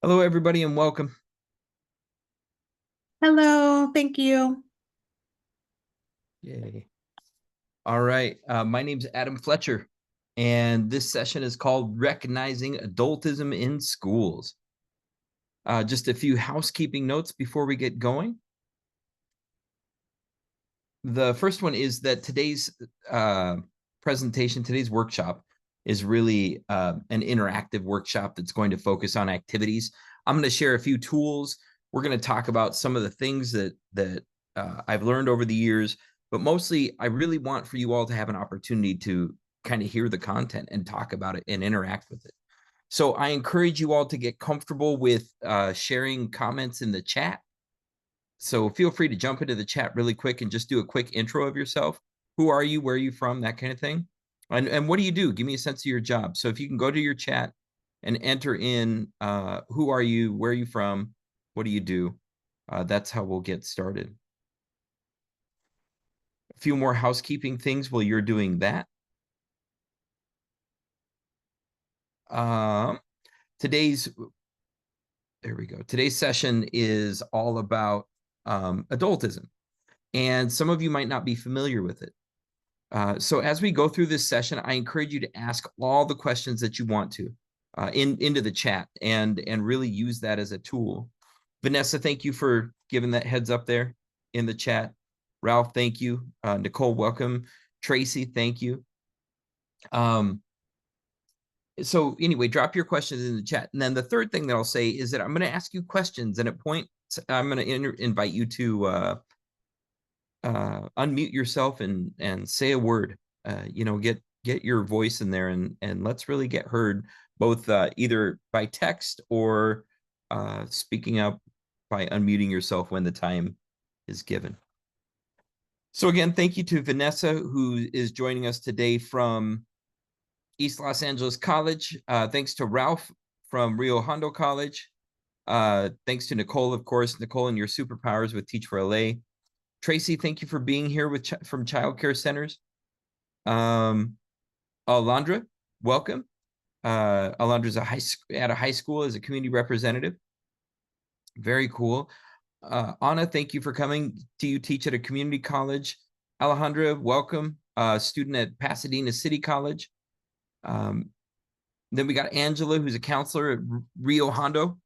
Hello, everybody, and welcome. Hello, thank you. Yay. All right. My name's Adam Fletcher, and this session is called Recognizing Adultism in Schools. Just a few housekeeping notes before we get going. The first one is that today's presentation, today's workshop, is really an interactive workshop that's going to focus on activities. I'm going to share a few tools. We're going to talk about some of the things that I've learned over the years, but mostly I really want for you all to have an opportunity to kind of hear the content and talk about it and interact with it. So I encourage you all to get comfortable with sharing comments in the chat. So feel free to jump into the chat really quick and just do a quick intro of yourself. Who are you? Where are you from? That kind of thing. And what do you do? Give me a sense of your job. So if you can go to your chat and enter in who are you? Where are you from? What do you do? That's how we'll get started. A few more housekeeping things while you're doing that. Um, today's, there we go. Today's session is all about adultism. And some of you might not be familiar with it. So as we go through this session, I encourage you to ask all the questions that you want to into the chat and really use that as a tool. Vanessa, thank you for giving that heads up there in the chat. Ralph, thank you. Nicole, welcome. Tracy, thank you. So anyway, drop your questions in the chat. And then the third thing that I'll say is that I'm going to ask you questions, and at points, I'm going to invite you to unmute yourself and say a word. Get your voice in there and let's really get heard, both either by text or speaking up by unmuting yourself when the time is given. So again, thank you to Vanessa, who is joining us today from East Los Angeles College. Thanks to Ralph from Rio Hondo College. Thanks to Nicole, of course. Nicole and your superpowers with Teach for LA. Tracy, thank you for being here from Child Care Centers. Alondra, welcome. Alondra's at a high school as a community representative. Very cool. Anna, thank you for coming. Do you teach at a community college? Alejandra, welcome. Student at Pasadena City College. Then we got Angela, who's a counselor at Rio Hondo.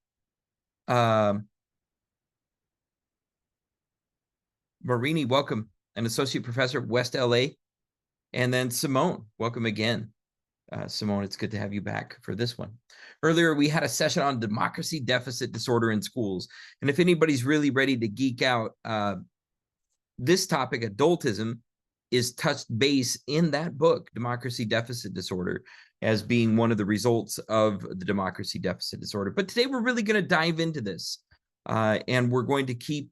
Marini, welcome. An associate professor at West LA. And then Simone, welcome again. Simone, it's good to have you back for this one. Earlier, we had a session on democracy deficit disorder in schools. And if anybody's really ready to geek out, this topic, adultism, is touched base in that book, Democracy Deficit Disorder, as being one of the results of the democracy deficit disorder. But today we're really going to dive into this, and we're going to keep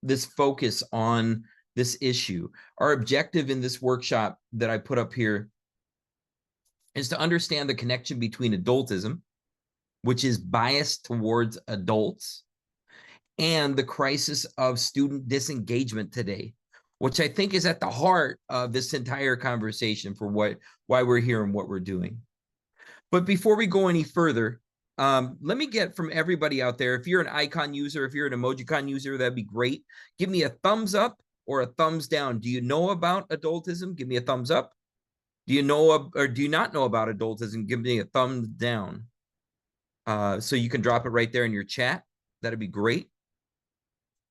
this focus on this issue. Our objective in this workshop that I put up here is to understand the connection between adultism, which is biased towards adults, and the crisis of student disengagement today, which I think is at the heart of this entire conversation for why we're here and what we're doing. But before we go any further, let me get from everybody out there, if you're an icon user, if you're an emojicon user, that'd be great. Give me a thumbs up or a thumbs down. Do you know about adultism? Give me a thumbs up. Do you know or do you not know about adultism? Give me a thumbs down. So you can drop it right there in your chat. That'd be great.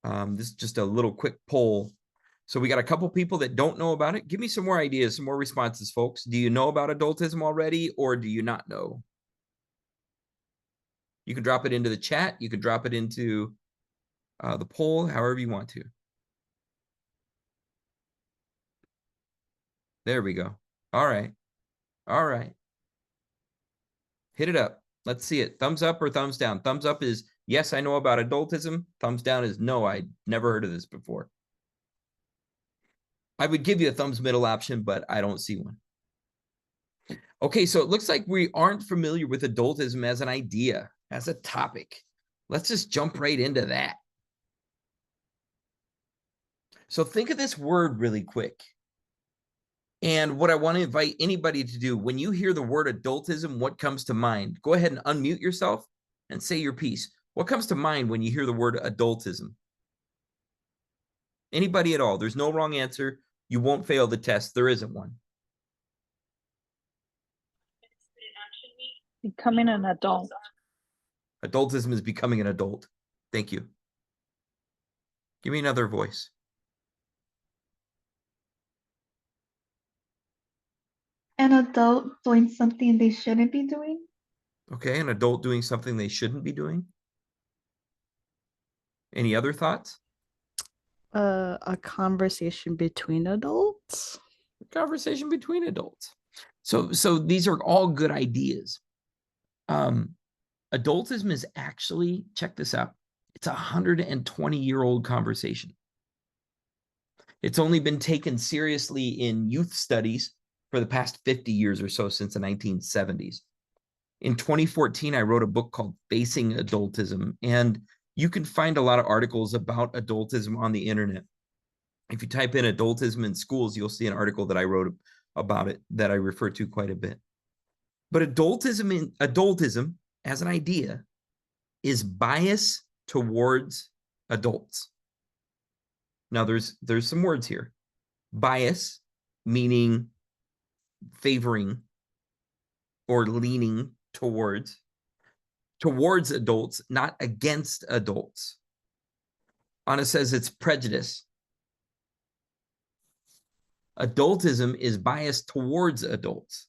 This is just a little quick poll. So we got a couple people that don't know about it. Give me some more ideas, some more responses, folks. Do you know about adultism already, or do you not know? You can drop it into the chat. You can drop it into the poll, however you want to. There we go. All right. All right. Hit it up. Let's see it. Thumbs up or thumbs down? Thumbs up is yes, I know about adultism. Thumbs down is no, I never heard of this before. I would give you a thumbs middle option, but I don't see one. Okay, so it looks like we aren't familiar with adultism as an idea, as a topic. Let's just jump right into that. So think of this word really quick. And what I want to invite anybody to do, when you hear the word adultism, what comes to mind? Go ahead and unmute yourself and say your piece. What comes to mind when you hear the word adultism? Anybody at all? There's no wrong answer. You won't fail the test. There isn't one. Becoming an adult. Adultism is becoming an adult. Thank you. Give me another voice. An adult doing something they shouldn't be doing? Okay, an adult doing something they shouldn't be doing. Any other thoughts? A conversation between adults. A conversation between adults. So these are all good ideas. Adultism is actually, check this out, it's a 120-year-old conversation. It's only been taken seriously in youth studies for the past 50 years or so, since the 1970s. In 2014, I wrote a book called Facing Adultism, and you can find a lot of articles about adultism on the internet. If you type in adultism in schools, you'll see an article that I wrote about it that I refer to quite a bit. But adultism as an idea is bias towards adults. Now, there's some words here. Bias, meaning favoring or leaning towards adults, not against adults. Anna says it's prejudice. Adultism is biased towards adults.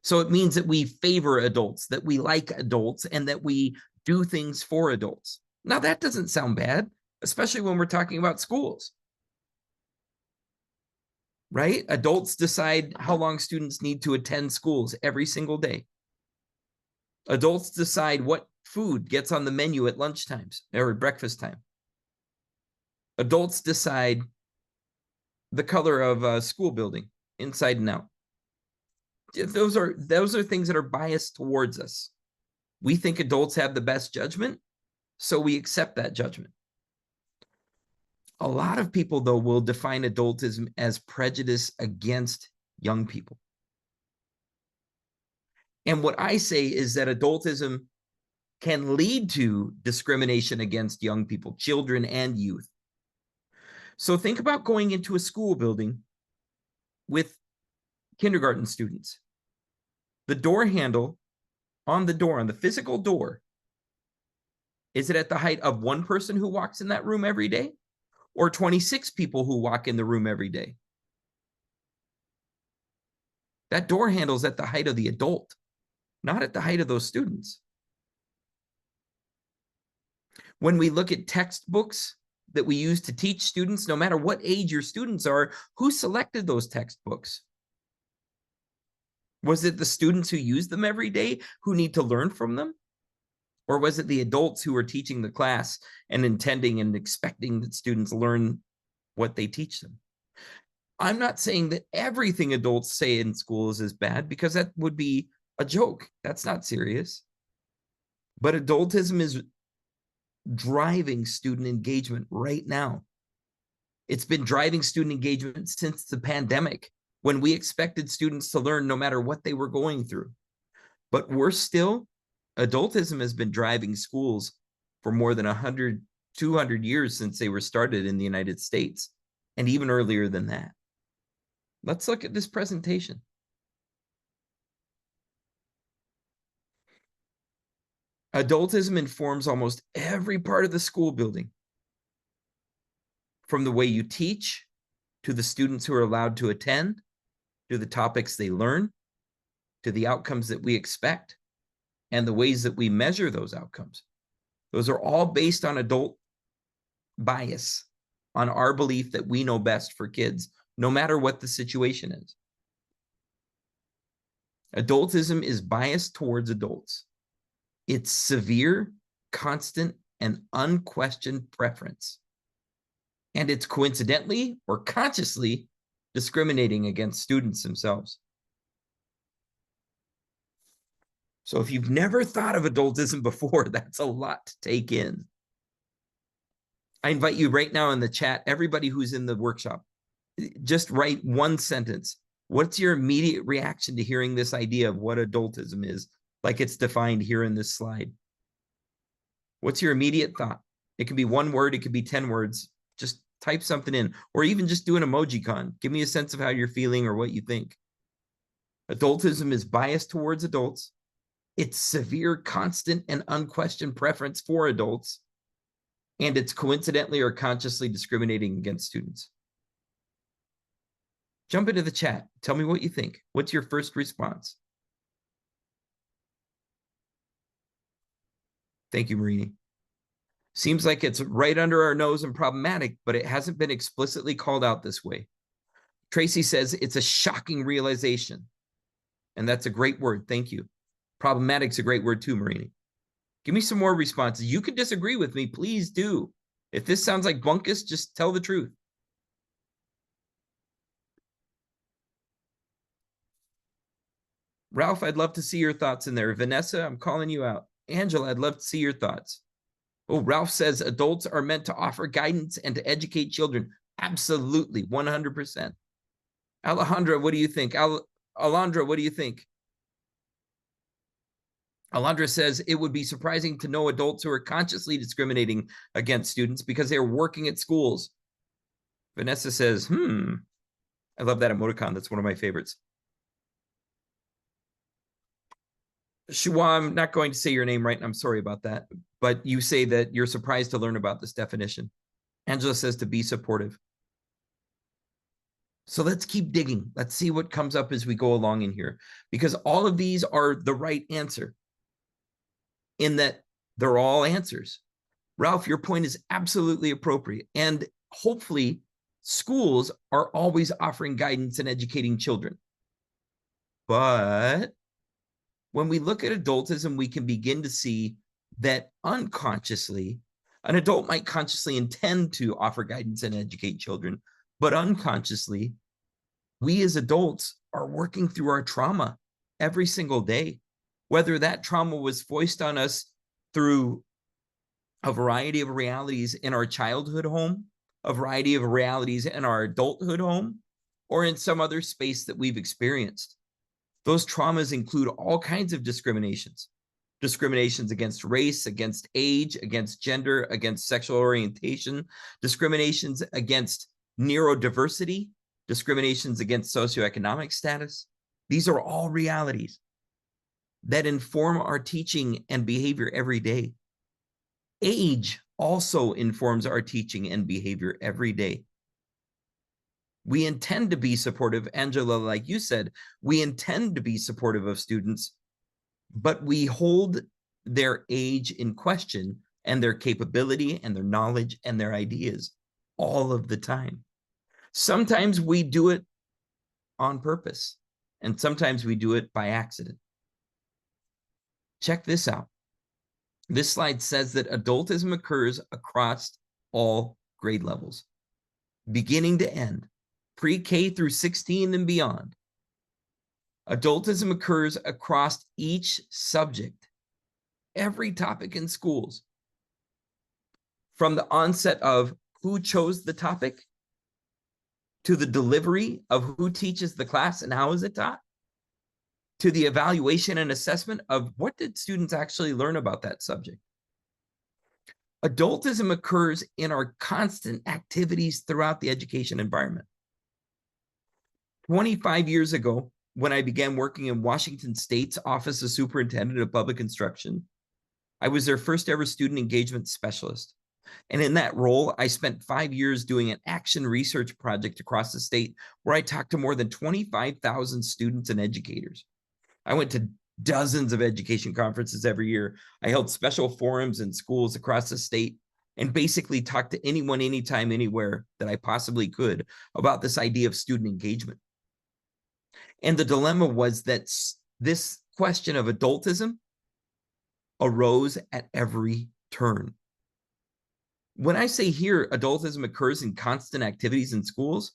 So it means that we favor adults, that we like adults, and that we do things for adults. Now, that doesn't sound bad, especially when we're talking about schools. Right? Adults decide how long students need to attend schools every single day. Adults decide what food gets on the menu at lunchtimes or breakfast time. Adults decide the color of a school building inside and out. Those are things that are biased towards us. We think adults have the best judgment, so we accept that judgment. A lot of people, though, will define adultism as prejudice against young people. And what I say is that adultism can lead to discrimination against young people, children and youth. So think about going into a school building with kindergarten students. The door handle on the door, on the physical door, is it at the height of one person who walks in that room every day, or 26 people who walk in the room every day? That door handle is at the height of the adult, not at the height of those students. When we look at textbooks that we use to teach students, no matter what age your students are, who selected those textbooks? Was it the students who use them every day who need to learn from them? Or was it the adults who are teaching the class and intending and expecting that students learn what they teach them? I'm not saying that everything adults say in schools is bad, because that would be a joke. That's not serious. But adultism is driving student engagement right now. It's been driving student engagement since the pandemic, when we expected students to learn no matter what they were going through. But adultism has been driving schools for more than 100, 200 years since they were started in the United States, and even earlier than that. Let's look at this presentation. Adultism informs almost every part of the school building, from the way you teach, to the students who are allowed to attend, to the topics they learn, to the outcomes that we expect, and the ways that we measure those outcomes. Those are all based on adult bias, on our belief that we know best for kids, no matter what the situation is. Adultism is biased towards adults. It's severe, constant, and unquestioned preference. And it's coincidentally or consciously discriminating against students themselves. So if you've never thought of adultism before, that's a lot to take in. I invite you right now in the chat, everybody who's in the workshop, just write one sentence. What's your immediate reaction to hearing this idea of what adultism is, like it's defined here in this slide? What's your immediate thought? It could be one word, it could be 10 words. Just type something in, or even just do an emoji con. Give me a sense of how you're feeling or what you think. Adultism is biased towards adults. It's severe, constant, and unquestioned preference for adults. And it's coincidentally or consciously discriminating against students. Jump into the chat. Tell me what you think. What's your first response? Thank you, Marini. Seems like it's right under our nose and problematic, but it hasn't been explicitly called out this way. Tracy says it's a shocking realization. And that's a great word. Thank you. Problematic's a great word too, Marini. Give me some more responses. You can disagree with me. Please do. If this sounds like bunkus, just tell the truth. Ralph, I'd love to see your thoughts in there. Vanessa, I'm calling you out. Angela, I'd love to see your thoughts. Oh, Ralph says adults are meant to offer guidance and to educate children. Absolutely, 100%. Alejandra, what do you think? Alondra, what do you think? Alondra says it would be surprising to know adults who are consciously discriminating against students because they're working at schools. Vanessa says, I love that emoticon. That's one of my favorites. Shua, I'm not going to say your name right, and I'm sorry about that. But you say that you're surprised to learn about this definition. Angela says to be supportive. So let's keep digging. Let's see what comes up as we go along in here, because all of these are the right answer in that they're all answers. Ralph, your point is absolutely appropriate. And hopefully schools are always offering guidance and educating children. But when we look at adultism, we can begin to see that unconsciously, an adult might consciously intend to offer guidance and educate children, but unconsciously, we as adults are working through our trauma every single day, whether that trauma was foisted on us through a variety of realities in our childhood home, a variety of realities in our adulthood home, or in some other space that we've experienced. Those traumas include all kinds of discriminations. Discriminations against race, against age, against gender, against sexual orientation, discriminations against neurodiversity, discriminations against socioeconomic status. These are all realities that inform our teaching and behavior every day. Age also informs our teaching and behavior every day. We intend to be supportive, Angela, like you said, we intend to be supportive of students, but we hold their age in question and their capability and their knowledge and their ideas all of the time. Sometimes we do it on purpose, and sometimes we do it by accident. Check this out. This slide says that adultism occurs across all grade levels, beginning to end, pre-K through 16 and beyond. Adultism occurs across each subject, every topic in schools, from the onset of who chose the topic to the delivery of who teaches the class and how is it taught, to the evaluation and assessment of what did students actually learn about that subject. Adultism occurs in our constant activities throughout the education environment. 25 years ago, when I began working in Washington State's Office of Superintendent of Public Instruction, I was their first ever student engagement specialist. And in that role, I spent 5 years doing an action research project across the state where I talked to more than 25,000 students and educators. I went to dozens of education conferences every year. I held special forums in schools across the state and basically talked to anyone, anytime, anywhere that I possibly could about this idea of student engagement. And the dilemma was that this question of adultism arose at every turn. When I say here adultism occurs in constant activities in schools,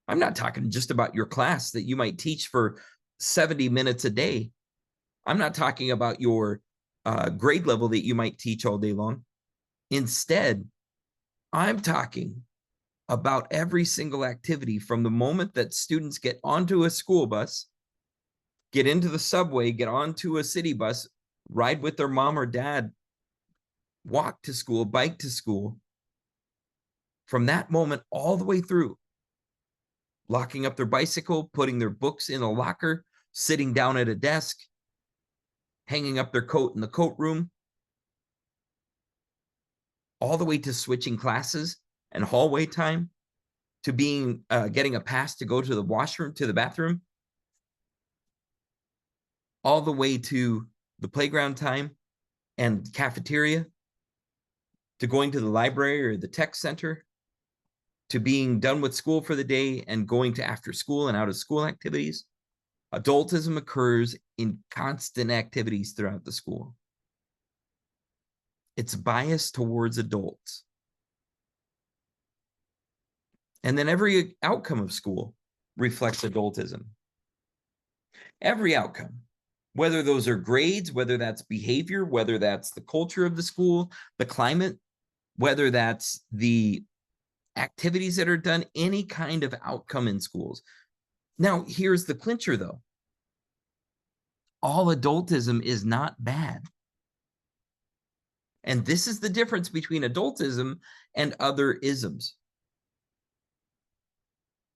I'm not talking just about your class that you might teach for 70 minutes a day. I'm not talking about your grade level that you might teach all day long. Instead, I'm talking about every single activity from the moment that students get onto a school bus, get into the subway, get onto a city bus, ride with their mom or dad, walk to school, bike to school. From that moment all the way through, locking up their bicycle, putting their books in a locker, sitting down at a desk, hanging up their coat in the coat room, all the way to switching classes and hallway time, to being getting a pass to go to the washroom, to the bathroom, all the way to the playground time and cafeteria, to going to the library or the tech center, to being done with school for the day and going to after school and out of school activities. Adultism occurs in constant activities throughout the school. It's biased towards adults. And then every outcome of school reflects adultism. Every outcome, whether those are grades, whether that's behavior, whether that's the culture of the school, the climate, whether that's the activities that are done, any kind of outcome in schools. Now, here's the clincher, though. All adultism is not bad. And this is the difference between adultism and other isms.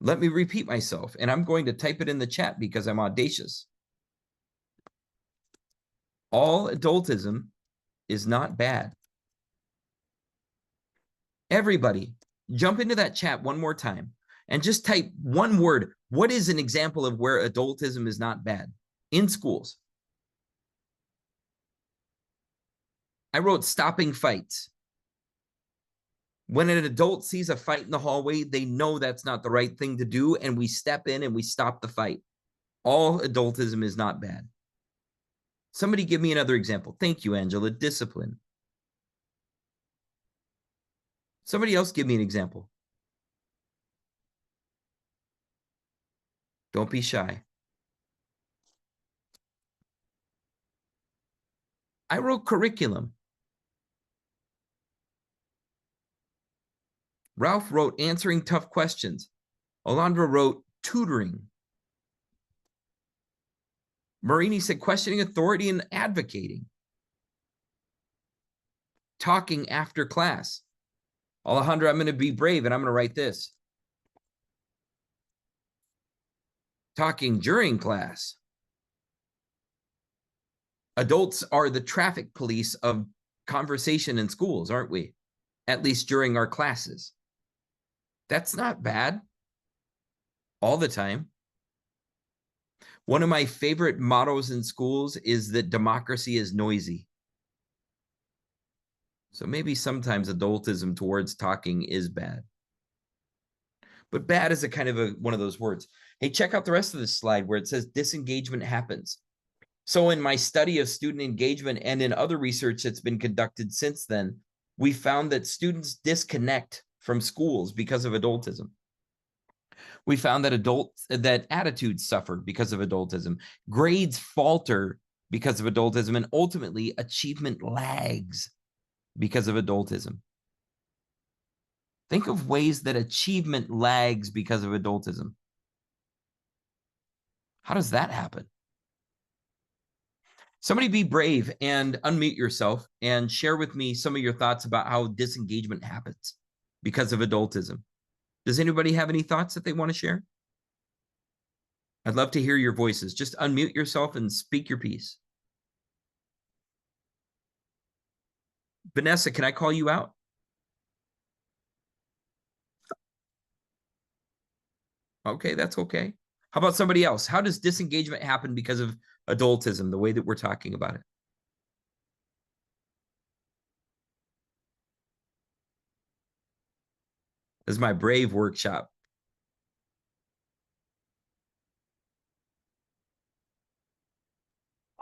Let me repeat myself, and I'm going to type it in the chat because I'm audacious. All adultism is not bad. Everybody, jump into that chat one more time and just type one word. What is an example of where adultism is not bad in schools? I wrote stopping fights. When an adult sees a fight in the hallway, they know that's not the right thing to do, and we step in and we stop the fight. All adultism is not bad. Somebody give me another example. Thank you, Angela. Discipline. Somebody else give me an example. Don't be shy. I wrote curriculum. Ralph wrote answering tough questions. Alondra wrote tutoring. Marini said questioning authority and advocating. Talking after class. Alejandra, I'm going to be brave and I'm going to write this. Talking during class. Adults are the traffic police of conversation in schools, aren't we? At least during our classes. That's not bad. All the time. One of my favorite mottos in schools is that democracy is noisy. So maybe sometimes adultism towards talking is bad. But bad is a kind of one of those words. Hey, check out the rest of this slide where it says disengagement happens. So in my study of student engagement and in other research that's been conducted since then, we found that students disconnect from schools because of adultism. We found that attitudes suffer because of adultism. Grades falter because of adultism, and ultimately achievement lags because of adultism. Think of ways that achievement lags because of adultism. How does that happen? Somebody be brave and unmute yourself and share with me some of your thoughts about how disengagement happens because of adultism. Does anybody have any thoughts that they want to share? I'd love to hear your voices. Just unmute yourself and speak your piece. Vanessa, can I call you out? Okay, that's okay. How about somebody else? How does disengagement happen because of adultism, the way that we're talking about it? This is my brave workshop.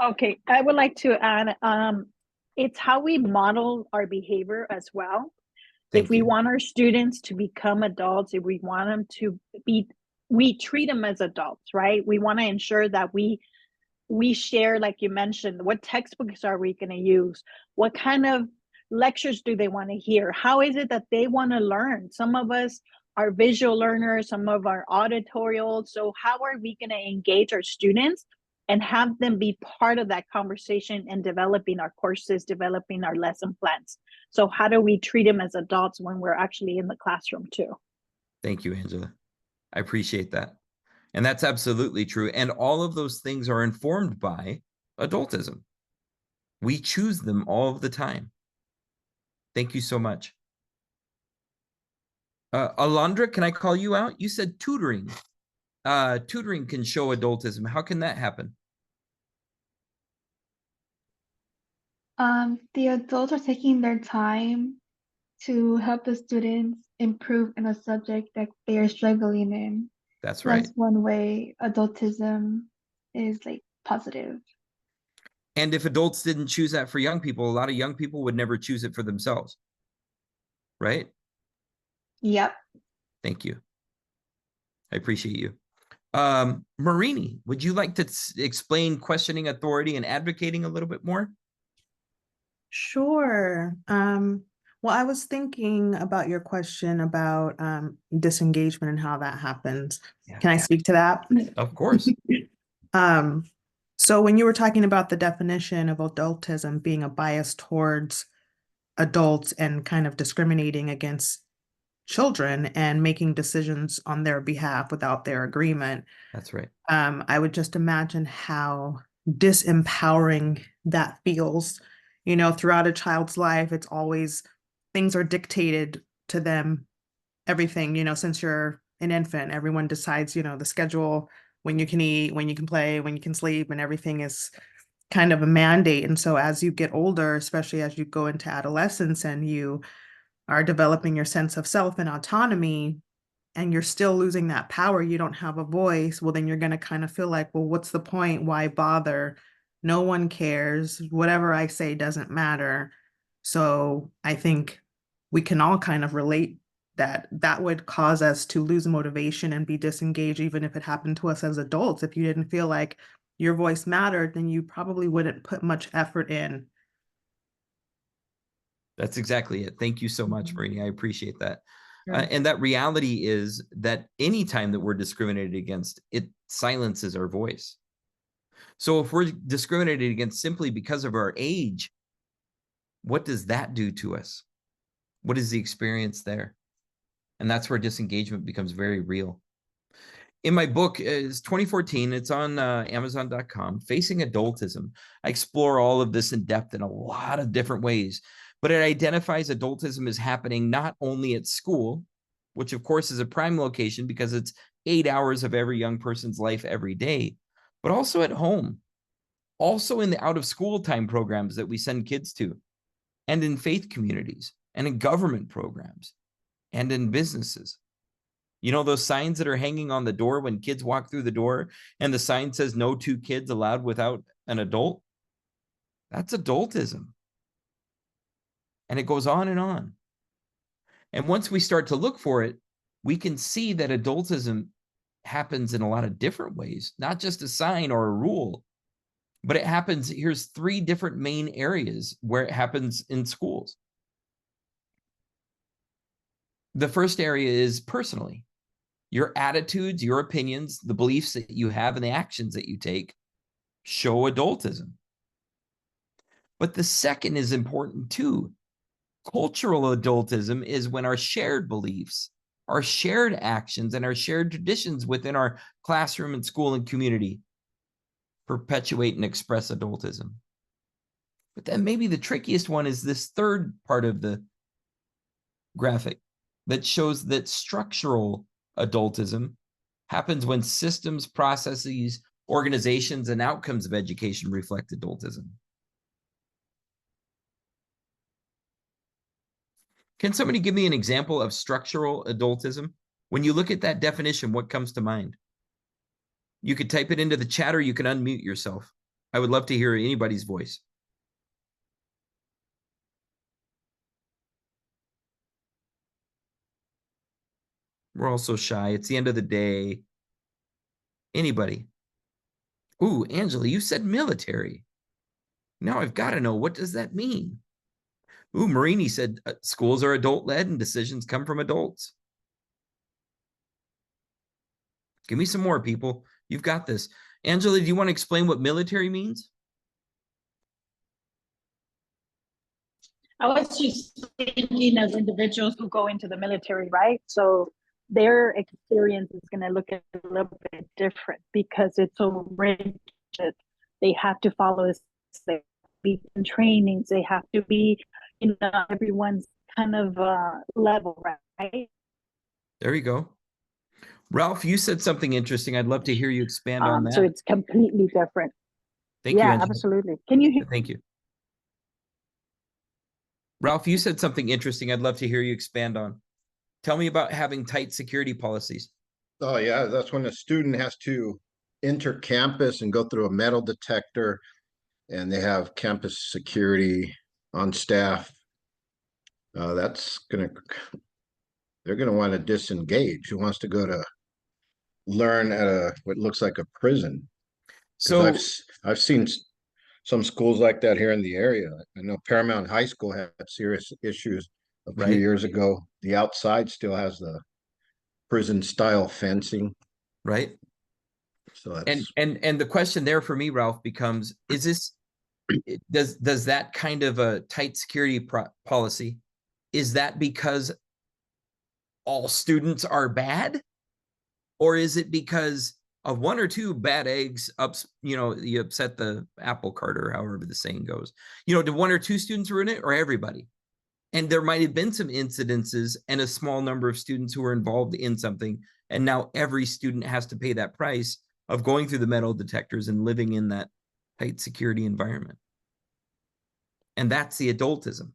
Okay, I would like to add, it's how we model our behavior as well. If we want our students to become adults, if we want them to be, we treat them as adults, right? We want to ensure that we share, like you mentioned, what textbooks are we going to use? What kind of lectures do they want to hear? How is it that they want to learn? Some of us our visual learners, some of our auditorial. So how are we going to engage our students and have them be part of that conversation and developing our courses, developing our lesson plans? So how do we treat them as adults when we're actually in the classroom too? Thank you, Angela. I appreciate that. And that's absolutely true. And all of those things are informed by adultism. We choose them all of the time. Thank you so much. Alondra, can I call you out? You said tutoring. Tutoring can show adultism. How can that happen? The adults are taking their time to help the students improve in a subject that they are struggling in. That's right. That's one way adultism is like positive. And if adults didn't choose that for young people, a lot of young people would never choose it for themselves. Right? Yep. Thank you. I appreciate you. Marini, would you like to explain questioning authority and advocating a little bit more? Sure. Well, I was thinking about your question about disengagement and how that happens. Yeah. Can I speak to that? Of course. So when you were talking about the definition of adultism being a bias towards adults and kind of discriminating against children and making decisions on their behalf without their agreement, That's right. I would just imagine how disempowering that feels. You know, throughout a child's life, it's always things are dictated to them, everything, you know, since you're an infant, everyone decides, you know, the schedule, when you can eat, when you can play, when you can sleep, and everything is kind of a mandate. And so as you get older, especially as you go into adolescence and you are developing your sense of self and autonomy, and you're still losing that power, you don't have a voice, well, then you're going to kind of feel like, well, what's the point? Why bother? No one cares. Whatever I say doesn't matter. So I think we can all kind of relate that that would cause us to lose motivation and be disengaged, even if it happened to us as adults. If you didn't feel like your voice mattered, then you probably wouldn't put much effort in. That's exactly it. Thank you so much, Marini. I appreciate that. Sure. And that reality is that anytime that we're discriminated against, it silences our voice. So if we're discriminated against simply because of our age, what does that do to us? What is the experience there? And that's where disengagement becomes very real. In my book, it's 2014, it's on Amazon.com, Facing Adultism. I explore all of this in depth in a lot of different ways, but it identifies adultism as happening not only at school, which of course is a prime location because it's 8 hours of every young person's life every day, but also at home, also in the out of school time programs that we send kids to, and in faith communities, and in government programs, and in businesses. You know, those signs that are hanging on the door when kids walk through the door and the sign says no 2 kids allowed without an adult? That's adultism. And it goes on and on. And once we start to look for it, we can see that adultism happens in a lot of different ways, not just a sign or a rule, but it happens. Here's 3 different main areas where it happens in schools. The first area is personally. Your attitudes, your opinions, the beliefs that you have, and the actions that you take show adultism. But the second is important too. Cultural adultism is when our shared beliefs, our shared actions, and our shared traditions within our classroom and school and community perpetuate and express adultism. But then maybe the trickiest one is this third part of the graphic that shows that structural adultism happens when systems, processes, organizations, and outcomes of education reflect adultism. Can somebody give me an example of structural adultism? When you look at that definition, what comes to mind? You could type it into the chat or you can unmute yourself. I would love to hear anybody's voice. We're all so shy. It's the end of the day. Anybody? Ooh, Angela, you said military. Now I've got to know, what does that mean? Ooh, Marini said schools are adult-led and decisions come from adults. Give me some more, people. You've got this. Angela, do you want to explain what military means? I was just thinking of individuals who go into the military, right? So their experience is going to look a little bit different because it's so rigid. They have to follow this, they be in trainings, they have to be, everyone's kind of level, right? There you go. Ralph, you said something interesting. I'd love to hear you expand on that. So it's completely different. Thank you, Yeah, Angela. absolutely. Can you hear? Thank you. Ralph, you said something interesting. I'd love to hear you expand on. Tell me about having tight security policies. Oh yeah, that's when a student has to enter campus and go through a metal detector, and they have campus security on staff. They're gonna want to disengage. Who wants to go to learn at what looks like a prison? So I've seen some schools like that here in the area. I know Paramount High School had serious issues a few Right. years ago. The outside still has the prison style fencing. right. So that's And the question there for me, Ralph, becomes, is this, does that kind of a tight security policy, is that because all students are bad? Or is it because of one or two bad eggs you upset the apple cart, or however the saying goes? Do one or two students ruin it, or everybody? And there might have been some incidences and a small number of students who were involved in something, and now every student has to pay that price of going through the metal detectors and living in that tight security environment. And that's the adultism.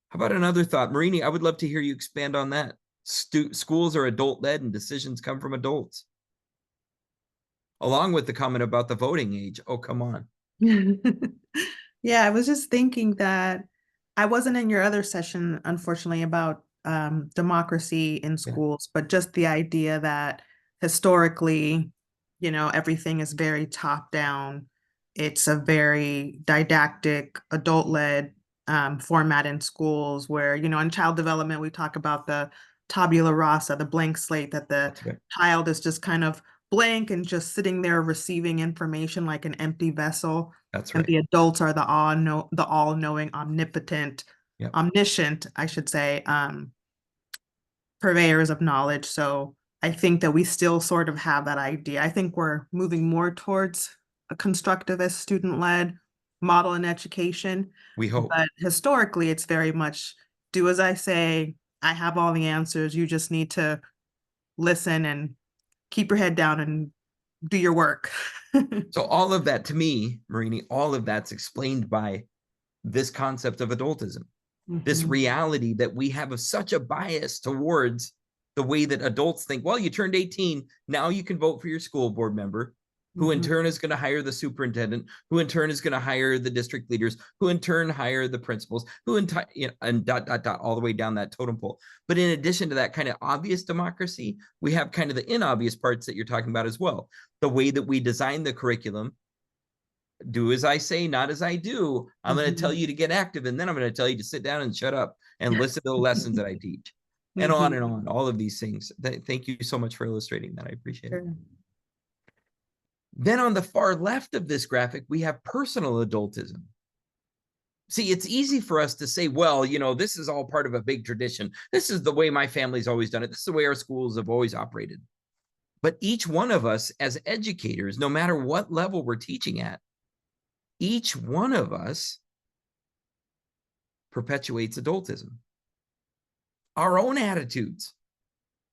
How about another thought? Marini, I would love to hear you expand on that. Schools are adult-led and decisions come from adults. Along with the comment about the voting age. Oh, come on. Yeah, I was just thinking that I wasn't in your other session, unfortunately, about democracy in schools, but just the idea that historically, everything is very top down. It's a very didactic, adult-led format in schools where, in child development, we talk about the tabula rasa, the blank slate, that the child is just kind of blank and just sitting there receiving information like an empty vessel. That's And right. the adults are the all-knowing, omnipotent, omniscient, I should say, purveyors of knowledge. So I think that we still sort of have that idea. I think we're moving more towards a constructivist, student-led model in education. We hope. But historically, it's very much do as I say. I have all the answers. You just need to listen and keep your head down and do your work. So all of that, to me, Marini, all of that's explained by this concept of adultism. This reality that we have such a bias towards the way that adults think, well, you turned 18, now you can vote for your school board member, who in turn is going to hire the superintendent, who in turn is going to hire the district leaders, who in turn hire the principals, who and all the way down that totem pole. But in addition to that kind of obvious democracy, we have kind of the inobvious parts that you're talking about as well. The way that we design the curriculum, do as I say, not as I do. I'm going to tell you to get active, and then I'm going to tell you to sit down and shut up and listen to the lessons that I teach, and on, all of these things. Thank you so much for illustrating that. I appreciate it. Then on the far left of this graphic, we have personal adultism. See, it's easy for us to say, well, this is all part of a big tradition. This is the way my family's always done it. This is the way our schools have always operated. But each one of us as educators, no matter what level we're teaching at, each one of us perpetuates adultism. Our own attitudes.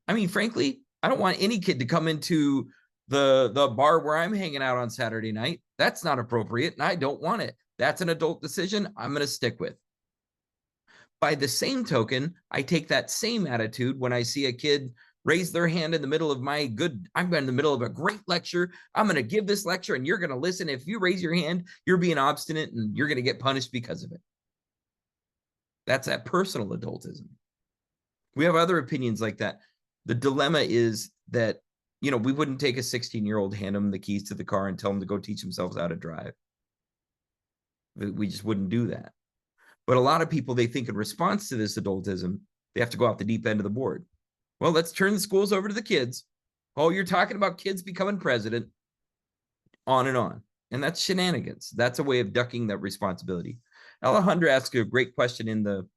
I mean, frankly, I don't want any kid to come into the bar where I'm hanging out on Saturday night. That's not appropriate, and I don't want it. That's an adult decision I'm going to stick with. By the same token, I take that same attitude when I see a kid raise their hand in the middle of I'm in the middle of a great lecture. I'm going to give this lecture and you're going to listen. If you raise your hand, you're being obstinate and you're going to get punished because of it. That's that personal adultism. We have other opinions like that. The dilemma is that, we wouldn't take a 16-year-old, hand him the keys to the car and tell him to go teach themselves how to drive. We just wouldn't do that. But a lot of people, they think in response to this adultism, they have to go off the deep end of the board. Well, let's turn the schools over to the kids. Oh, you're talking about kids becoming president, on and on. And that's shenanigans. That's a way of ducking that responsibility. Alejandra asked a great question in the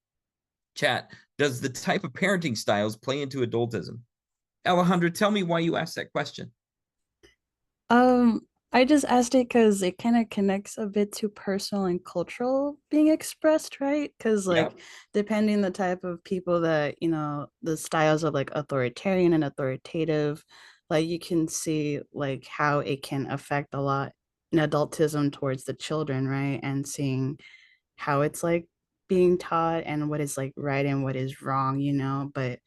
chat. Does the type of parenting styles play into adultism? Alejandra, tell me why you asked that question. I just asked it because it kind of connects a bit to personal and cultural being expressed, right? Because like Yep. depending the type of people that, the styles of like authoritarian and authoritative, like you can see like how it can affect a lot in adultism towards the children, right? And seeing how it's like being taught and what is like right and what is wrong. But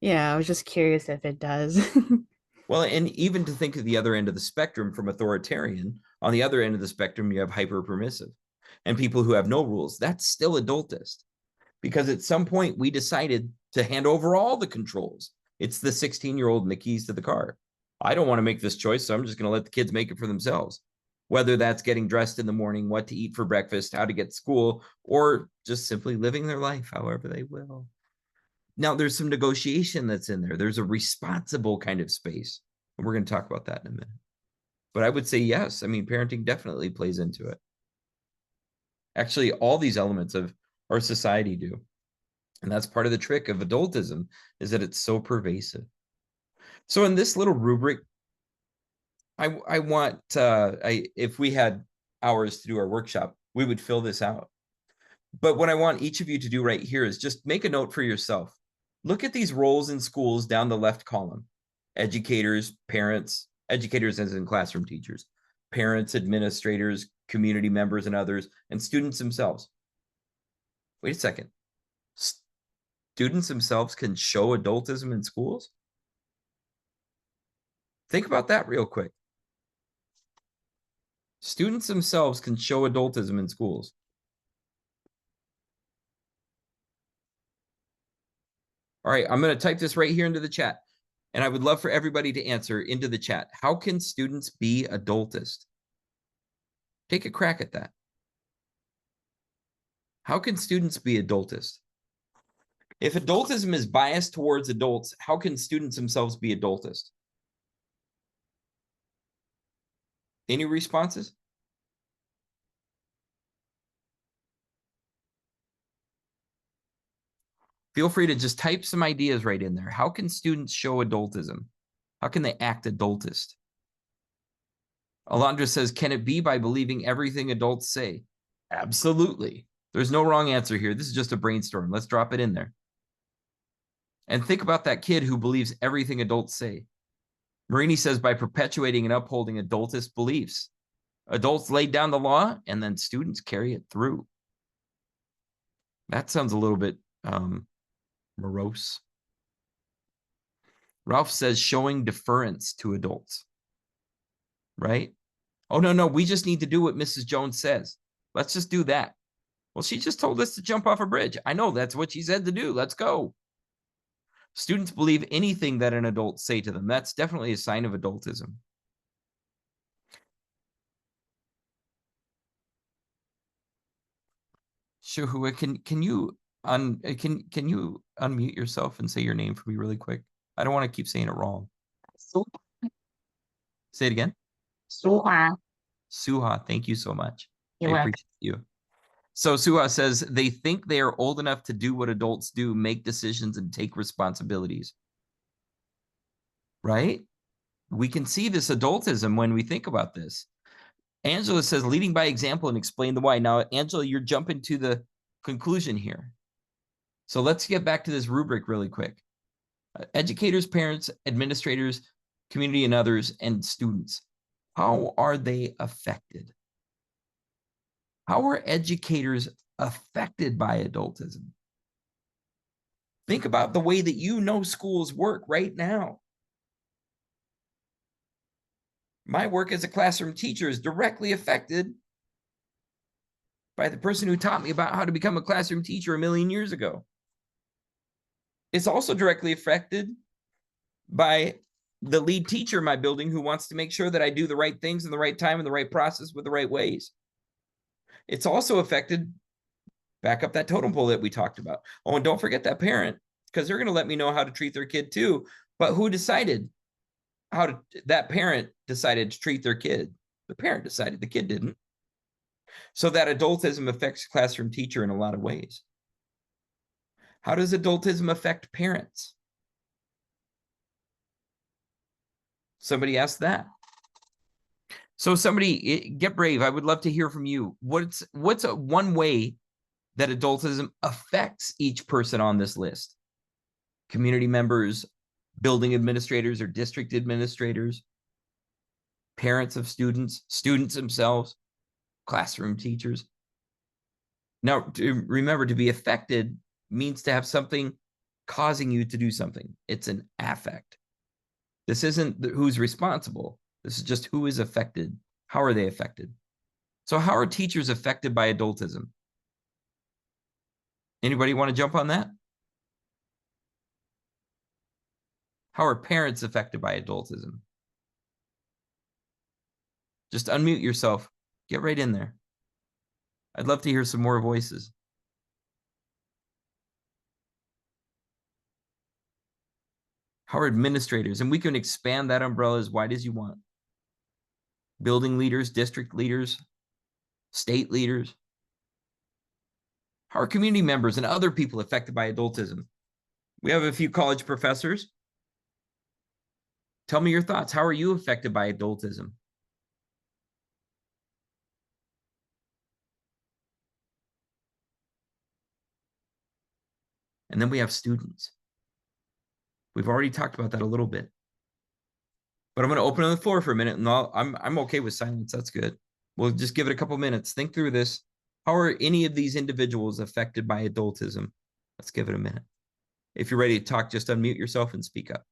yeah, I was just curious if it does. Well, and even to think of the other end of the spectrum from authoritarian, on the other end of the spectrum, you have hyper permissive and people who have no rules. That's still adultist because at some point we decided to hand over all the controls. It's the 16-year-old and the keys to the car. I don't want to make this choice, so I'm just going to let the kids make it for themselves. Whether that's getting dressed in the morning, what to eat for breakfast, how to get to school, or just simply living their life however they will. Now, there's some negotiation that's in there. There's a responsible kind of space. And we're going to talk about that in a minute. But I would say yes. I mean, parenting definitely plays into it. Actually, all these elements of our society do. And that's part of the trick of adultism, is that it's so pervasive. So in this little rubric, I want, if we had hours to do our workshop, we would fill this out. But what I want each of you to do right here is just make a note for yourself. Look at these roles in schools down the left column. Educators, parents, educators as in classroom teachers, parents, administrators, community members and others, and students themselves. Wait a second. Students themselves can show adultism in schools? Think about that real quick. Students themselves can show adultism in schools. All right, I'm going to type this right here into the chat. And I would love for everybody to answer into the chat. How can students be adultist? Take a crack at that. How can students be adultist? If adultism is biased towards adults, how can students themselves be adultist? Any responses? Feel free to just type some ideas right in there. How can students show adultism? How can they act adultist? Alondra says, can it be by believing everything adults say? Absolutely. There's no wrong answer here. This is just a brainstorm. Let's drop it in there. And think about that kid who believes everything adults say. Marini says, by perpetuating and upholding adultist beliefs. Adults laid down the law and then students carry it through. That sounds a little bit morose. Ralph says showing deference to adults. Right? Oh, no, we just need to do what Mrs. Jones says. Let's just do that. Well, she just told us to jump off a bridge. I know that's what she said to do. Let's go. Students believe anything that an adult say to them. That's definitely a sign of adultism. Shuhua, can you unmute yourself and say your name for me really quick? I don't want to keep saying it wrong. Say it again. Suha, thank you so much. I appreciate you. So Suha says they think they are old enough to do what adults do, make decisions and take responsibilities. Right? We can see this adultism when we think about this. Angela says leading by example and explain the why. Now, Angela, you're jumping to the conclusion here. So let's get back to this rubric really quick. Educators, parents, administrators, community and others, and students. How are they affected? How are educators affected by adultism? Think about the way that you know schools work right now. My work as a classroom teacher is directly affected by the person who taught me about how to become a classroom teacher a million years ago. It's also directly affected by the lead teacher in my building who wants to make sure that I do the right things in the right time and the right process with the right ways. It's also affected, back up that totem pole that we talked about. Oh, and don't forget that parent because they're going to let me know how to treat their kid too. But who decided that parent decided to treat their kid? The parent decided, the kid didn't. So that adultism affects classroom teacher in a lot of ways. How does adultism affect parents? Somebody asked that. So somebody, get brave. I would love to hear from you. What's one way that adultism affects each person on this list? Community members, building administrators or district administrators, parents of students, students themselves, classroom teachers. Now, remember, to be affected means to have something causing you to do something. It's an affect. This isn't who's responsible. This is just who is affected. How are they affected? So how are teachers affected by adultism? Anybody want to jump on that? How are parents affected by adultism? Just unmute yourself. Get right in there. I'd love to hear some more voices. How are administrators? And we can expand that umbrella as wide as you want. Building leaders, district leaders, state leaders. How are community members and other people affected by adultism? We have a few college professors. Tell me your thoughts. How are you affected by adultism? And then we have students. We've already talked about that a little bit. But I'm going to open on the floor for a minute, and I'm okay with silence. That's good. We'll just give it a couple minutes. Think through this. How are any of these individuals affected by adultism? Let's give it a minute. If you're ready to talk, just unmute yourself and speak up.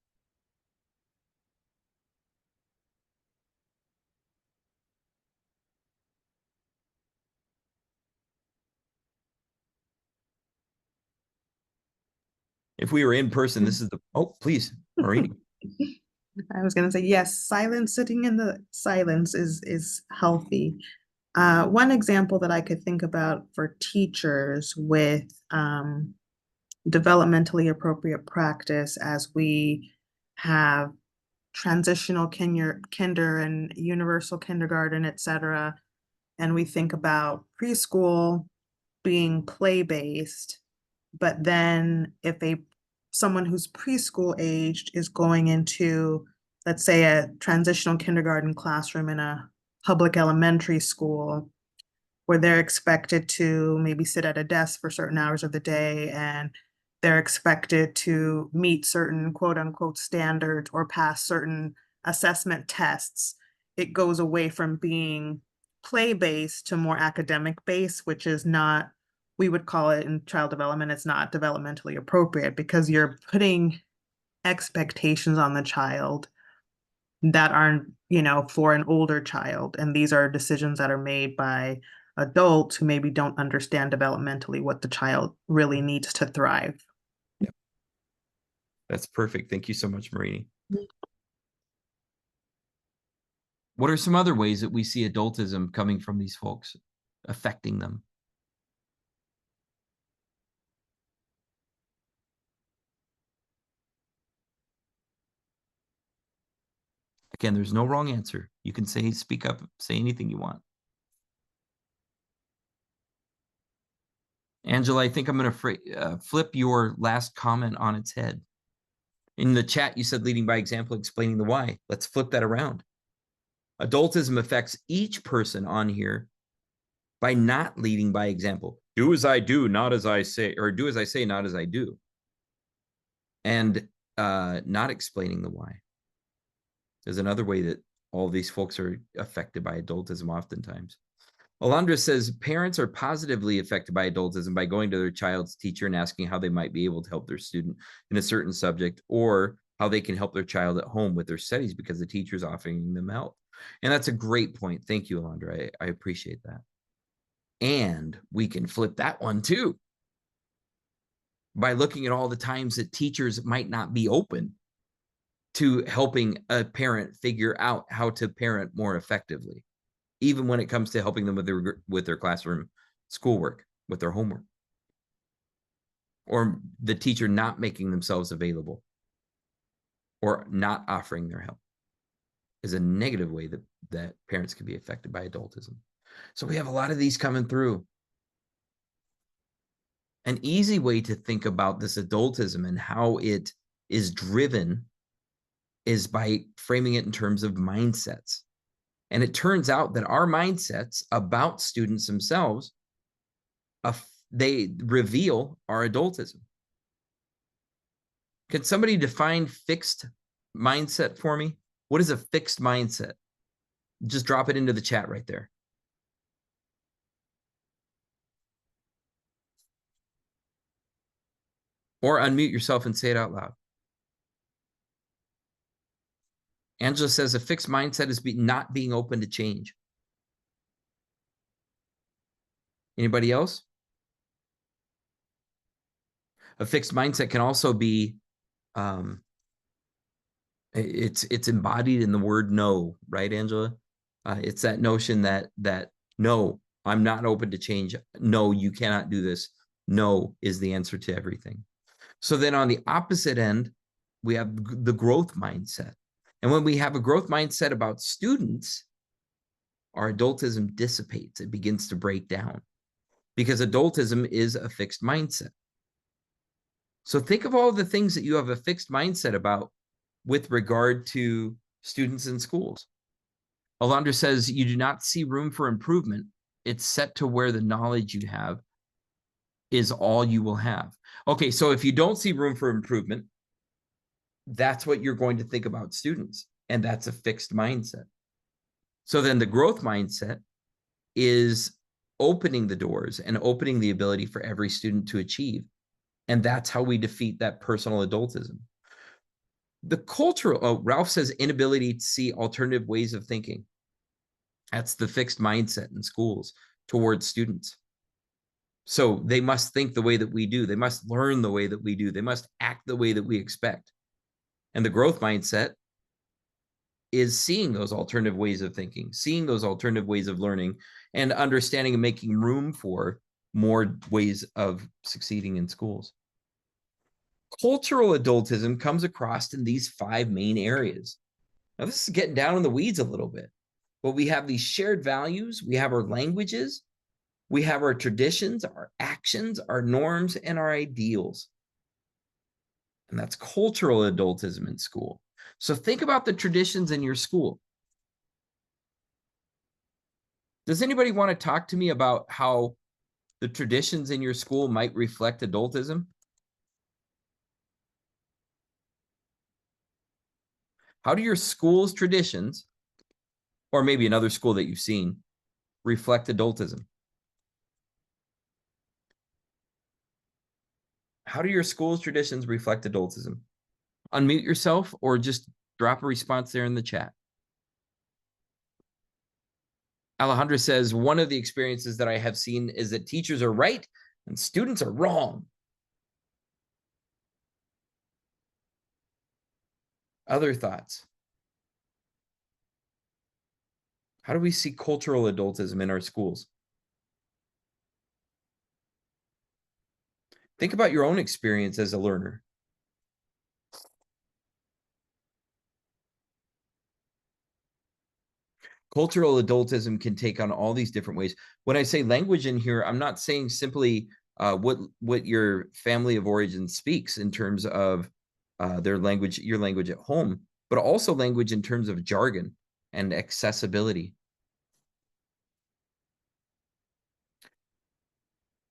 If we were in person, this is the, oh, please, Maureen. I was going to say, yes, silence, sitting in the silence is healthy. One example that I could think about for teachers with developmentally appropriate practice, as we have transitional kinder and universal kindergarten, etc., and we think about preschool being play-based, but then if someone who's preschool aged is going into, let's say, a transitional kindergarten classroom in a public elementary school, where they're expected to maybe sit at a desk for certain hours of the day, and they're expected to meet certain quote unquote standards or pass certain assessment tests, it goes away from being play-based to more academic-based, which is not, we would call it in child development, it's not developmentally appropriate, because you're putting expectations on the child that aren't, for an older child. And these are decisions that are made by adults who maybe don't understand developmentally what the child really needs to thrive. Yep. That's perfect. Thank you so much, Marini. What are some other ways that we see adultism coming from these folks, affecting them? Again, there's no wrong answer. You can say, speak up, say anything you want. Angela, I think I'm going to flip your last comment on its head. In the chat, you said leading by example, explaining the why. Let's flip that around. Adultism affects each person on here by not leading by example. Do as I do, not as I say, or do as I say, not as I do. And not explaining the why. There's another way that all these folks are affected by adultism oftentimes. Alondra says parents are positively affected by adultism by going to their child's teacher and asking how they might be able to help their student in a certain subject, or how they can help their child at home with their studies because the teacher is offering them help. And that's a great point. Thank you, Alondra. I appreciate that. And we can flip that one too by looking at all the times that teachers might not be open to helping a parent figure out how to parent more effectively, even when it comes to helping them with their classroom schoolwork, with their homework. or the teacher not making themselves available or not offering their help is a negative way that parents can be affected by adultism. So we have a lot of these coming through. An easy way to think about this adultism and how it is driven is by framing it in terms of mindsets. And it turns out that our mindsets about students themselves, they reveal our adultism. Can somebody define fixed mindset for me? What is a fixed mindset? Just drop it into the chat right there. Or unmute yourself and say it out loud. Angela says a fixed mindset is not being open to change. Anybody else? A fixed mindset can also be, it's embodied in the word no, right, Angela? It's that notion that no, I'm not open to change. No, you cannot do this. No is the answer to everything. So then on the opposite end, we have the growth mindset. And when we have a growth mindset about students, our adultism dissipates. It begins to break down because adultism is a fixed mindset. So think of all the things that you have a fixed mindset about with regard to students in schools. Alondra says, you do not see room for improvement. It's set to where the knowledge you have is all you will have. Okay, so if you don't see room for improvement, that's what you're going to think about students. And that's a fixed mindset. So then the growth mindset is opening the doors and opening the ability for every student to achieve. And that's how we defeat that personal adultism. The cultural, Ralph says inability to see alternative ways of thinking. That's the fixed mindset in schools towards students. So they must think the way that we do. They must learn the way that we do. They must act the way that we expect. And the growth mindset is seeing those alternative ways of thinking, seeing those alternative ways of learning, and understanding and making room for more ways of succeeding in schools. Cultural adultism comes across in these 5 main areas. Now, this is getting down in the weeds a little bit, but we have these shared values, we have our languages, we have our traditions, our actions, our norms, and our ideals. And that's cultural adultism in school. So think about the traditions in your school. Does anybody want to talk to me about how the traditions in your school might reflect adultism? How do your school's traditions, or maybe another school that you've seen, reflect adultism? How do your school's traditions reflect adultism? Unmute yourself or just drop a response there in the chat. Alejandra says, one of the experiences that I have seen is that teachers are right and students are wrong. Other thoughts? How do we see cultural adultism in our schools? Think about your own experience as a learner. Cultural adultism can take on all these different ways. When I say language in here, I'm not saying simply what your family of origin speaks in terms of their language, your language at home, but also language in terms of jargon and accessibility.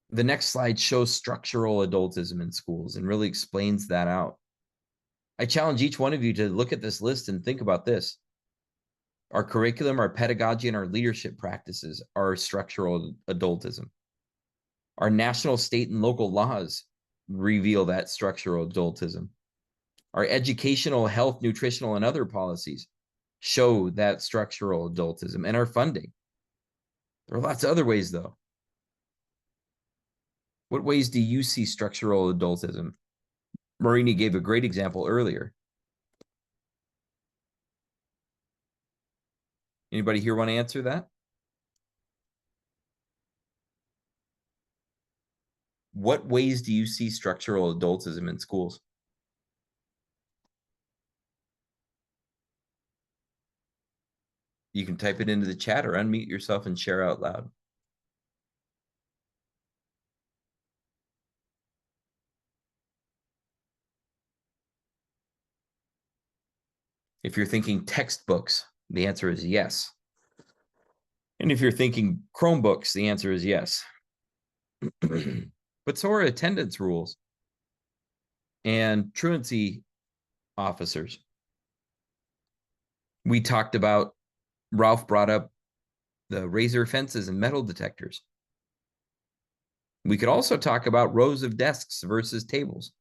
The next slide shows structural adultism in schools and really explains that out. I challenge each one of you to look at this list and think about this. Our curriculum, our pedagogy, and our leadership practices are structural adultism. Our national, state, and local laws reveal that structural adultism. Our educational, health, nutritional, and other policies show that structural adultism, and our funding. There are lots of other ways, though. What ways do you see structural adultism? Marini gave a great example earlier. Anybody here want to answer that? What ways do you see structural adultism in schools? You can type it into the chat or unmute yourself and share out loud. If you're thinking textbooks, the answer is yes. And if you're thinking Chromebooks, the answer is yes. But so are attendance rules and truancy officers. We talked about, Ralph brought up the razor fences and metal detectors. We could also talk about rows of desks versus tables.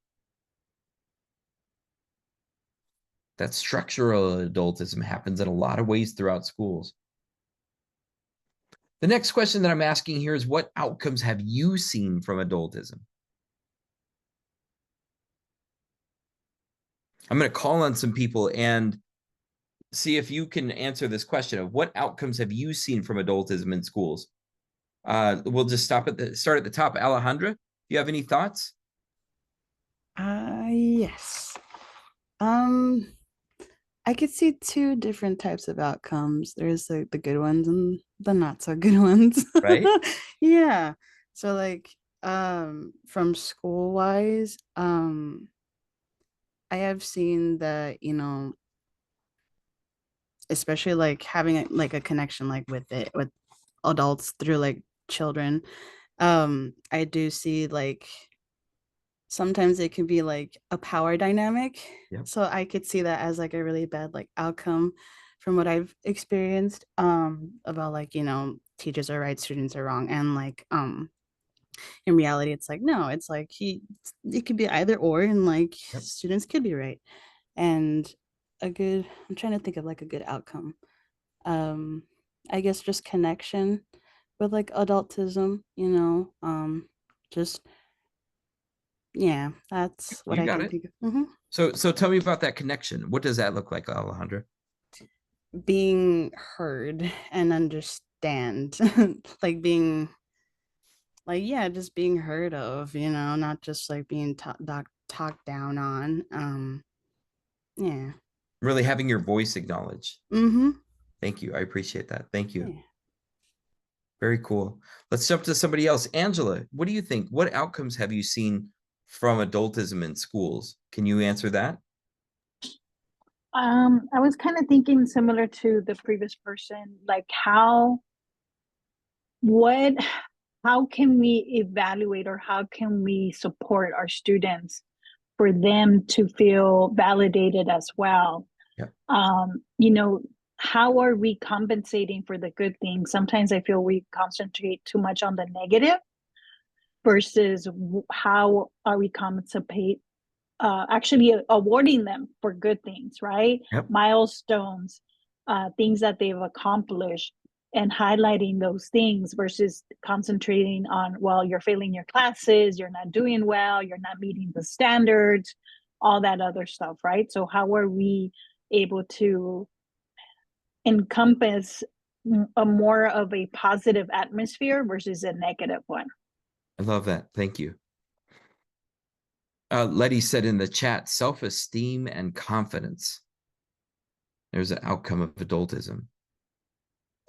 That structural adultism happens in a lot of ways throughout schools. The next question that I'm asking here is, what outcomes have you seen from adultism? I'm going to call on some people and see if you can answer this question of what outcomes have you seen from adultism in schools? We'll just start at the top. Alejandra, do you have any thoughts? Yes. I could see two different types of outcomes. There's the good ones and the not so good ones. Right. Yeah. So like from school wise, I have seen that, especially like having a connection like with adults through like children. I do see like sometimes it can be like a power dynamic. Yep. So I could see that as like a really bad like outcome from what I've experienced about like, teachers are right, students are wrong. And like in reality, it's like, no, it's like it could be either or, and like Yep. students could be right. And I'm trying to think of like a good outcome. I guess just connection with like adultism, just yeah, that's what You I got can it. think of. Mhm. So tell me about that connection. What does that look like, Alejandra? Being heard and understand, like being like, yeah, just being heard of, not just like being talked down on. Yeah. Really having your voice acknowledged. Mm-hmm. Thank you. I appreciate that. Thank you. Yeah. Very cool. Let's jump to somebody else. Angela, what do you think? What outcomes have you seen from adultism in schools? Can you answer that? I was kind of thinking similar to the previous person, like how can we evaluate, or how can we support our students for them to feel validated as well? Yep. How are we compensating for the good things? Sometimes I feel we concentrate too much on the negative versus how are we actually awarding them for good things, right? Yep. Milestones, things that they've accomplished, and highlighting those things versus concentrating on, well, you're failing your classes, you're not doing well, you're not meeting the standards, all that other stuff, right? So how are we able to encompass a more of a positive atmosphere versus a negative one? I love that. Thank you. Letty said in the chat, self-esteem and confidence. There's an outcome of adultism.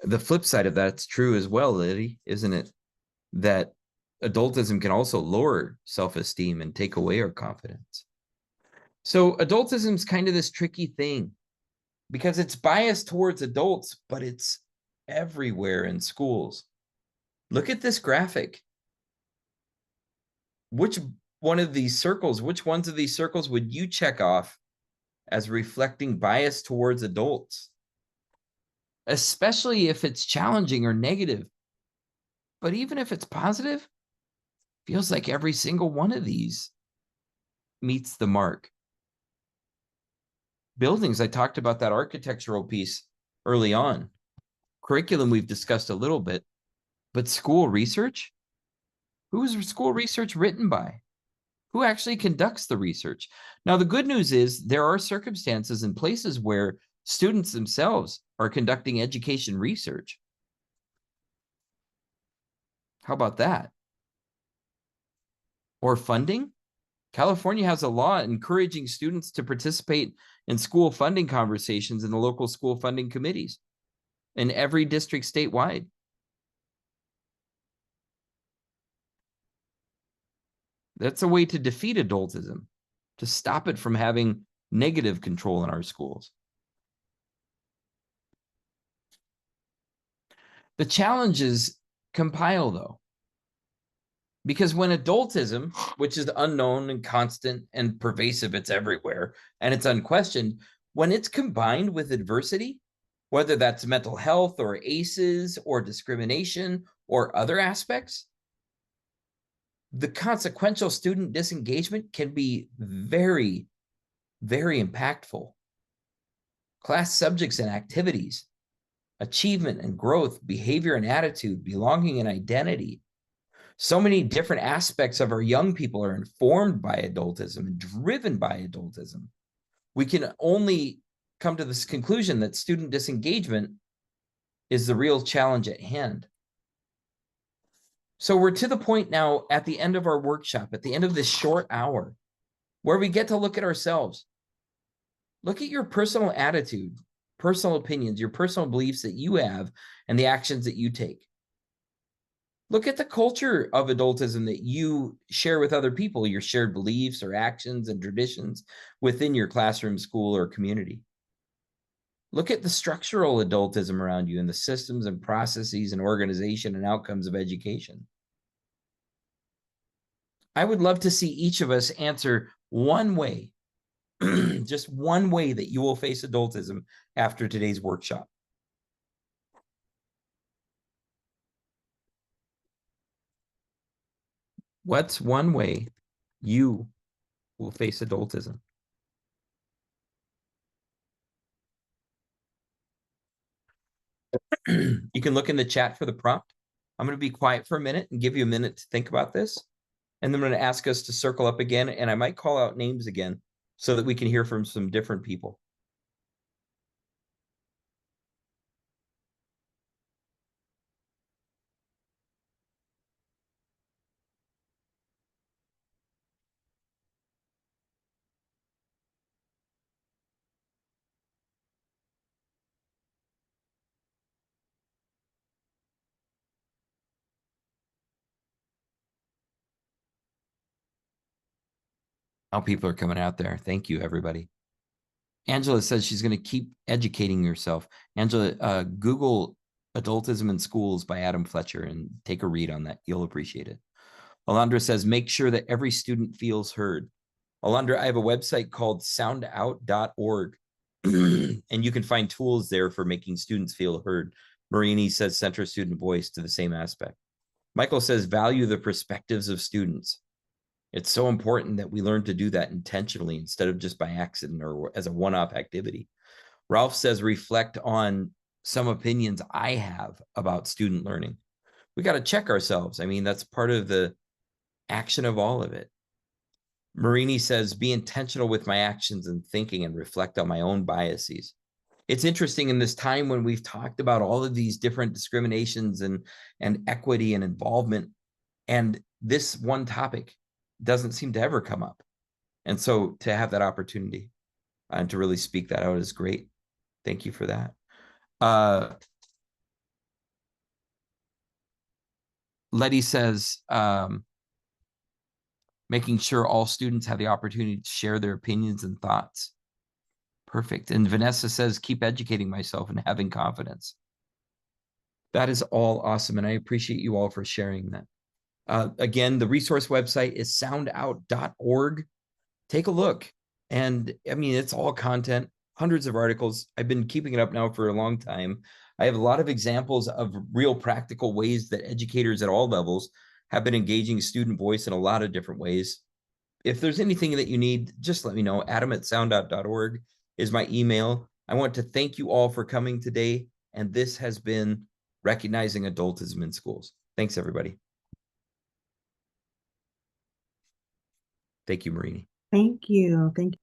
The flip side of that's true as well, Letty, isn't it? That adultism can also lower self-esteem and take away our confidence. So adultism is kind of this tricky thing because it's biased towards adults, but it's everywhere in schools. Look at this graphic. Which ones of these circles would you check off as reflecting bias towards adults? Especially if it's challenging or negative. But even if it's positive, feels like every single one of these meets the mark. Buildings, I talked about that architectural piece early on. Curriculum, we've discussed a little bit, but school research? Who is school research written by? Who actually conducts the research? Now, the good news is there are circumstances and places where students themselves are conducting education research. How about that? Or funding? California has a law encouraging students to participate in school funding conversations in the local school funding committees in every district statewide. That's a way to defeat adultism, to stop it from having negative control in our schools. The challenges compile, though, because when adultism, which is unknown and constant and pervasive, it's everywhere, and it's unquestioned, when it's combined with adversity, whether that's mental health or ACEs or discrimination or other aspects, the consequential student disengagement can be very, very impactful. Class subjects and activities, achievement and growth, behavior and attitude, belonging and identity. So many different aspects of our young people are informed by adultism and driven by adultism. We can only come to this conclusion that student disengagement is the real challenge at hand. So we're to the point now at the end of our workshop, at the end of this short hour, where we get to look at ourselves. Look at your personal attitude, personal opinions, your personal beliefs that you have, and the actions that you take. Look at the culture of adultism that you share with other people, your shared beliefs or actions and traditions within your classroom, school, or community. Look at the structural adultism around you and the systems and processes and organization and outcomes of education. I would love to see each of us answer one way, just one way that you will face adultism after today's workshop. What's one way you will face adultism? You can look in the chat for the prompt. I'm going to be quiet for a minute and give you a minute to think about this. And then I'm going to ask us to circle up again, and I might call out names again so that we can hear from some different people. How people are coming out there. Thank you, everybody. Angela says she's going to keep educating yourself. Angela, Google Adultism in Schools by Adam Fletcher and take a read on that. You'll appreciate it. Alondra says, make sure that every student feels heard. Alondra, I have a website called soundout.org, and you can find tools there for making students feel heard. Marini says, center student voice to the same aspect. Michael says, value the perspectives of students. It's so important that we learn to do that intentionally instead of just by accident or as a one-off activity. Ralph says, reflect on some opinions I have about student learning. We got to check ourselves. I mean, that's part of the action of all of it. Marini says, be intentional with my actions and thinking and reflect on my own biases. It's interesting in this time when we've talked about all of these different discriminations and equity and involvement, and this one topic doesn't seem to ever come up. And so to have that opportunity and to really speak that out is great. Thank you for that. Letty says, making sure all students have the opportunity to share their opinions and thoughts. Perfect. And Vanessa says, keep educating myself and having confidence. That is all awesome. And I appreciate you all for sharing that. Again, the resource website is soundout.org. Take a look. And I mean, it's all content, hundreds of articles. I've been keeping it up now for a long time. I have a lot of examples of real practical ways that educators at all levels have been engaging student voice in a lot of different ways. If there's anything that you need, just let me know. adam@soundout.org is my email. I want to thank you all for coming today. And this has been Recognizing Adultism in Schools. Thanks, everybody. Thank you, Marini. Thank you. Thank you.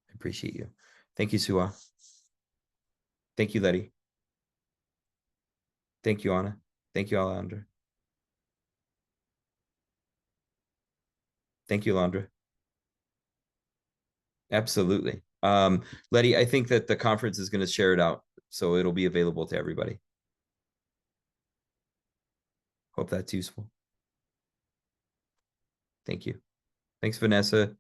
I appreciate you. Thank you, Suha. Thank you, Letty. Thank you, Anna. Thank you, Alejandra. Thank you, Landra. Absolutely. Letty, I think that the conference is going to share it out, so it'll be available to everybody. Hope that's useful. Thank you. Thanks, Vanessa.